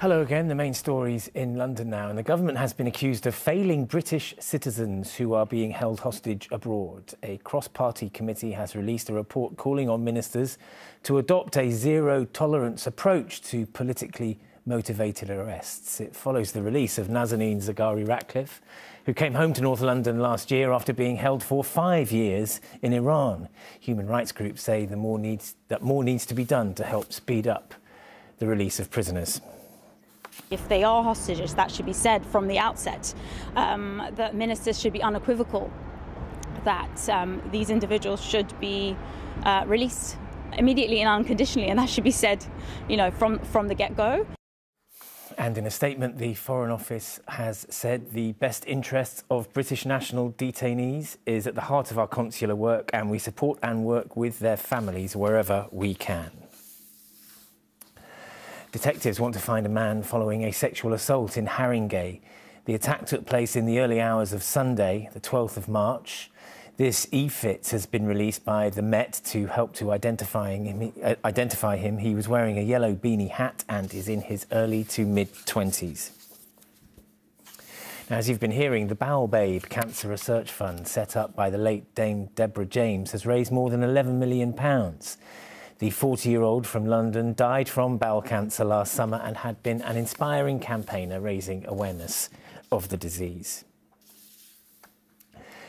Hello again. The main stories in London now, and the government has been accused of failing British citizens who are being held hostage abroad. A cross-party committee has released a report calling on ministers to adopt a zero-tolerance approach to politically motivated arrests. It follows the release of Nazanin Zaghari-Ratcliffe, who came home to North London last year after being held for 5 years in Iran. Human rights groups say that more needs to be done to help speed up the release of prisoners. If they are hostages, that should be said from the outset. That ministers should be unequivocal that these individuals should be released immediately and unconditionally, and that should be said, from the get-go. And in a statement, the Foreign Office has said the best interests of British national detainees is at the heart of our consular work, and we support and work with their families wherever we can. Detectives want to find a man following a sexual assault in Haringey. The attack took place in the early hours of Sunday, the 12th of March. This e-fit has been released by the Met to help to identify him. He was wearing a yellow beanie hat and is in his early to mid-20s. Now, as you've been hearing, the Bowel Babe Cancer Research Fund, set up by the late Dame Deborah James, has raised more than £11 million. The 40-year-old from London died from bowel cancer last summer and had been an inspiring campaigner raising awareness of the disease.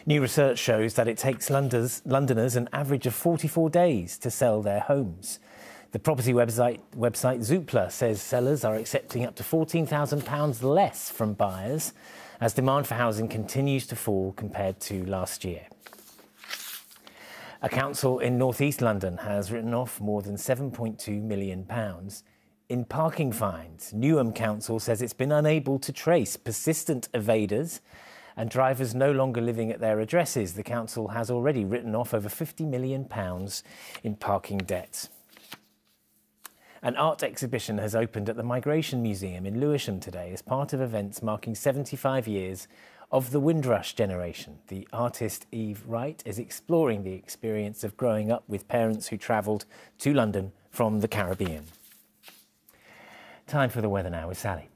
New research shows that it takes Londoners an average of 44 days to sell their homes. The property website Zoopla says sellers are accepting up to £14,000 less from buyers as demand for housing continues to fall compared to last year. A council in North East London has written off more than £7.2 million in parking fines. Newham Council says it's been unable to trace persistent evaders and drivers no longer living at their addresses. The council has already written off over £50 million in parking debt. An art exhibition has opened at the Migration Museum in Lewisham today as part of events marking 75 years of the Windrush generation. The artist Eve Wright is exploring the experience of growing up with parents who travelled to London from the Caribbean. Time for the weather now with Sally.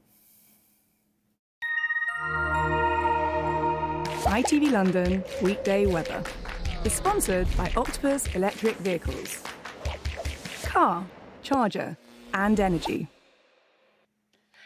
ITV London weekday weather is sponsored by Octopus Electric Vehicles. Car, charger and energy.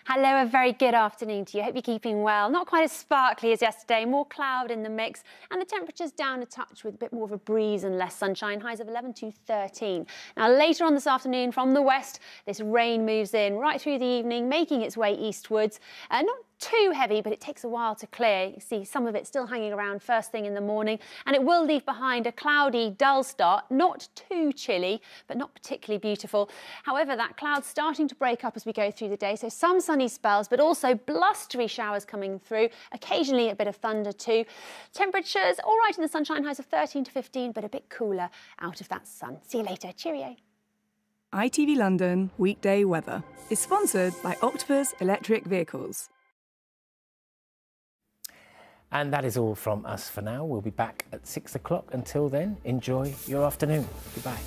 Hello, a very good afternoon to you. Hope you're keeping well. Not quite as sparkly as yesterday, more cloud in the mix, and the temperature's down a touch with a bit more of a breeze and less sunshine, highs of 11 to 13. Now, later on this afternoon from the west, this rain moves in right through the evening, making its way eastwards. Not too heavy, but it takes a while to clear. You see some of it still hanging around first thing in the morning, and it will leave behind a cloudy, dull start, not too chilly, but not particularly beautiful. However, that cloud's starting to break up as we go through the day, so some sunny spells, but also blustery showers coming through, occasionally a bit of thunder too. Temperatures all right in the sunshine, highs of 13 to 15, but a bit cooler out of that sun. See you later. Cheerio. ITV London weekday weather is sponsored by Octopus Electric Vehicles. And that is all from us for now. We'll be back at 6 o'clock. Until then, enjoy your afternoon. Goodbye.